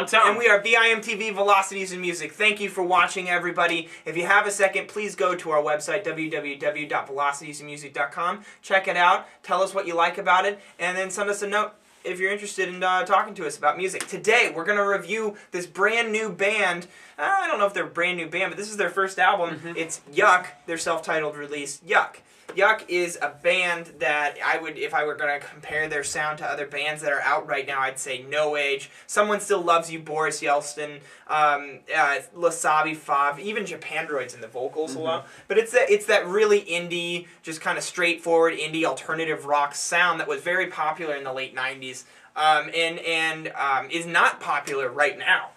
I'm Tom. And we are VIMTV, Velocities and Music. Thank you for watching, everybody. If you have a second, please go to our website, www.velocitiesandmusic.com. Check it out. Tell us what you like about it. And then send us a note if you're interested in talking to us about music. Today, we're going to review this brand new band. I don't know if they're a brand new band, but this is their first album. It's Yuck, their self-titled release, Yuck. Yuck is a band that I would, if I were going to compare their sound to other bands that are out right now, I'd say No Age, Someone Still Loves You, Boris, Yeltsin, Lasabi, Fav, even Japandroids in the vocals alone. But it's that really indie, just kind of straightforward indie alternative rock sound that was very popular in the late 90s and is not popular right now.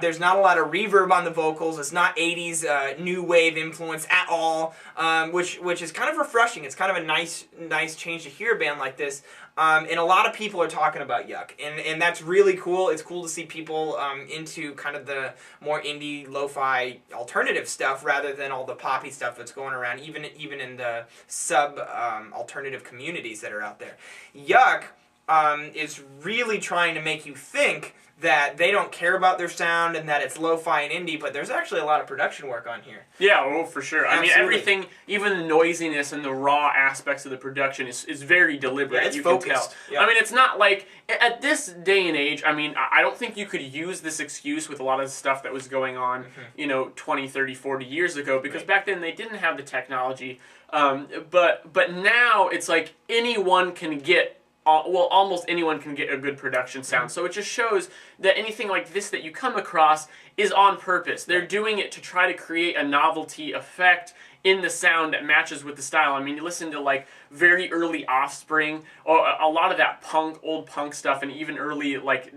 There's not a lot of reverb on the vocals. It's not 80s new wave influence at all, which is kind of refreshing. It's kind of a nice change to hear a band like this. And a lot of people are talking about Yuck, and that's really cool. It's cool to see people into kind of the more indie, lo-fi, alternative stuff rather than all the poppy stuff that's going around, even in the alternative communities that are out there. Yuck is really trying to make you think that they don't care about their sound and that it's lo-fi and indie, but there's actually a lot of production work on here. Yeah, oh, for sure. Absolutely. I mean, everything, even the noisiness and the raw aspects of the production is very deliberate. Yeah, it's you focused. Can tell. Yeah. I mean, it's not like, at this day and age, I mean, I don't think you could use this excuse with a lot of the stuff that was going on, 20, 30, 40 years ago, because back then they didn't have the technology. But now it's like anyone can get almost anyone can get a good production sound. So it just shows that anything like this that you come across is on purpose. They're doing it to try to create a novelty effect in the sound that matches with the style. I mean, you listen to like very early Offspring, or a lot of that old punk stuff, and even early like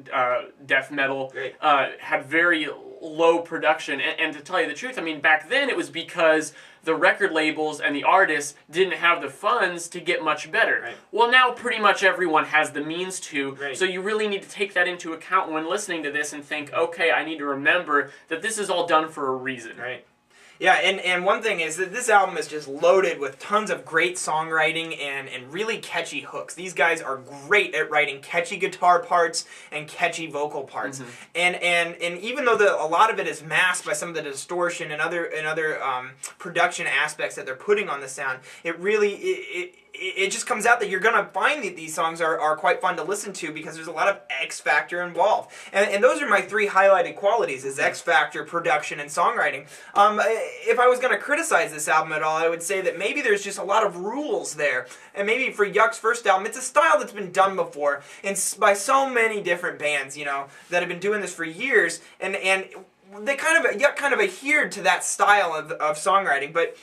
death metal had very low production. And to tell you the truth, I mean, back then it was because the record labels and the artists didn't have the funds to get much better. Right. Well, now pretty much everyone has the means to, Right. so you really need to take that into account when listening to this and think, okay, I need to remember that this is all done for a reason. Right. Yeah, and one thing is that this album is just loaded with tons of great songwriting and really catchy hooks. These guys are great at writing catchy guitar parts and catchy vocal parts. And even though a lot of it is masked by some of the distortion and other production aspects that they're putting on the sound, it really it just comes out that you're going to find that these songs are quite fun to listen to because there's a lot of X factor involved. And those are my three highlighted qualities, is X factor, production, and songwriting. If I was going to criticize this album at all, I would say that maybe there's just a lot of rules there. And maybe for Yuck's first album, it's a style that's been done before and by so many different bands, that have been doing this for years. And they Yuck kind of adhered to that style of songwriting, but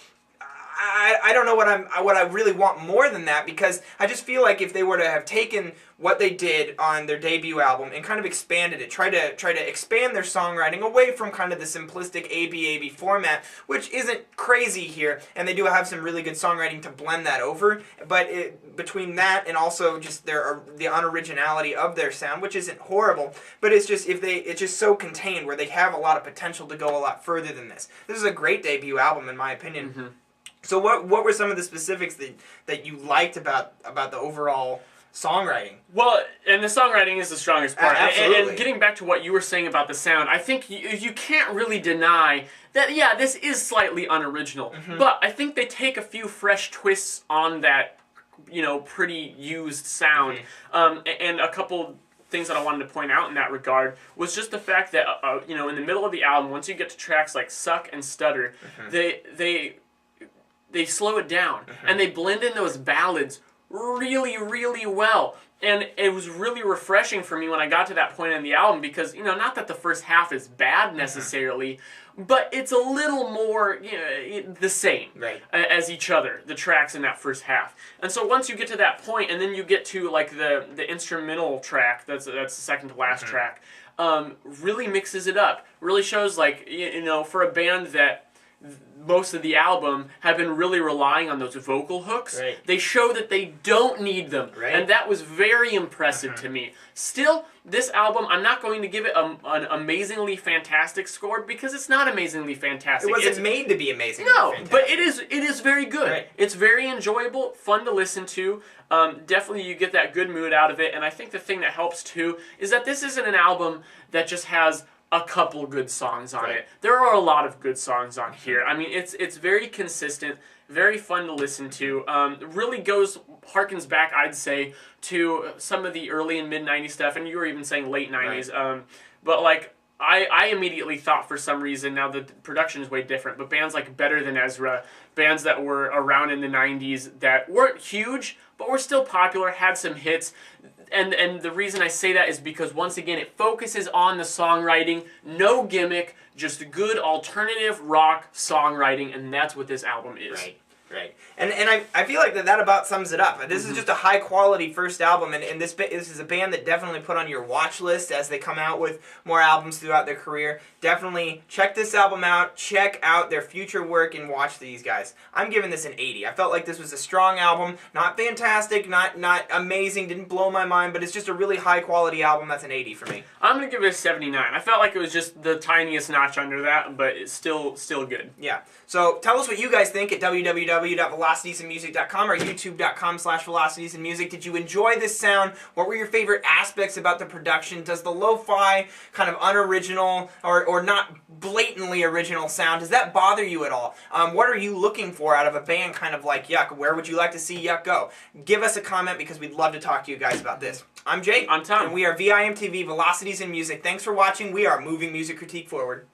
I don't know what I really want more than that, because I just feel like if they were to have taken what they did on their debut album and kind of expanded it, try to expand their songwriting away from kind of the simplistic AB format, which isn't crazy here, and they do have some really good songwriting to blend that over, but between that and also just the unoriginality of their sound, which isn't horrible, but it's just it's just so contained where they have a lot of potential to go a lot further than this. This is a great debut album in my opinion. So what were some of the specifics that you liked about the overall songwriting? Well, and the songwriting is the strongest part. Absolutely. And getting back to what you were saying about the sound, I think you can't really deny that, yeah, this is slightly unoriginal. But I think they take a few fresh twists on that, pretty used sound. And a couple things that I wanted to point out in that regard was just the fact that, in the middle of the album, once you get to tracks like Suck and Stutter, they slow it down, and they blend in those ballads really, really well. And it was really refreshing for me when I got to that point in the album because, not that the first half is bad necessarily, but it's a little more the same as each other, the tracks in that first half. And so once you get to that point, and then you get to like the instrumental track, that's the second to last track, really mixes it up, really shows like, for a band that most of the album have been really relying on those vocal hooks. Right. They show that they don't need them, right. and that was very impressive to me. Still, this album, I'm not going to give it an amazingly fantastic score because it's not amazingly fantastic. It wasn't made to be amazing. No, but it is very good. Right. It's very enjoyable, fun to listen to. Definitely you get that good mood out of it, and I think the thing that helps too is that this isn't an album that just has a couple good songs on it. There are a lot of good songs on here. I mean, it's very consistent, very fun to listen to. Really harkens back, I'd say, to some of the early and mid 90s stuff, and you were even saying late 90s. Right. But like, I immediately thought for some reason, now the production is way different, but bands like Better Than Ezra, bands that were around in the 90s that weren't huge, but were still popular, had some hits. And the reason I say that is because, once again, it focuses on the songwriting, no gimmick, just good alternative rock songwriting, and that's what this album is. Right. Right. And I feel like that about sums it up. This is just a high-quality first album, and this is a band that definitely put on your watch list as they come out with more albums throughout their career. Definitely check this album out, check out their future work, and watch these guys. I'm giving this an 80. I felt like this was a strong album. Not fantastic, not amazing, didn't blow my mind, but it's just a really high-quality album. That's an 80 for me. I'm going to give it a 79. I felt like it was just the tiniest notch under that, but it's still good. Yeah. So tell us what you guys think at www.velocitiesandmusic.com or youtube.com/velocitiesandmusic. Did you enjoy this sound? What were your favorite aspects about the production? Does the lo-fi kind of unoriginal or not blatantly original sound, does that bother you at all? What are you looking for out of a band kind of like Yuck? Where would you like to see Yuck go? Give us a comment because we'd love to talk to you guys about this. I'm Jake. I'm Tom. And we are VIMTV, Velocities and Music. Thanks for watching. We are moving music critique forward.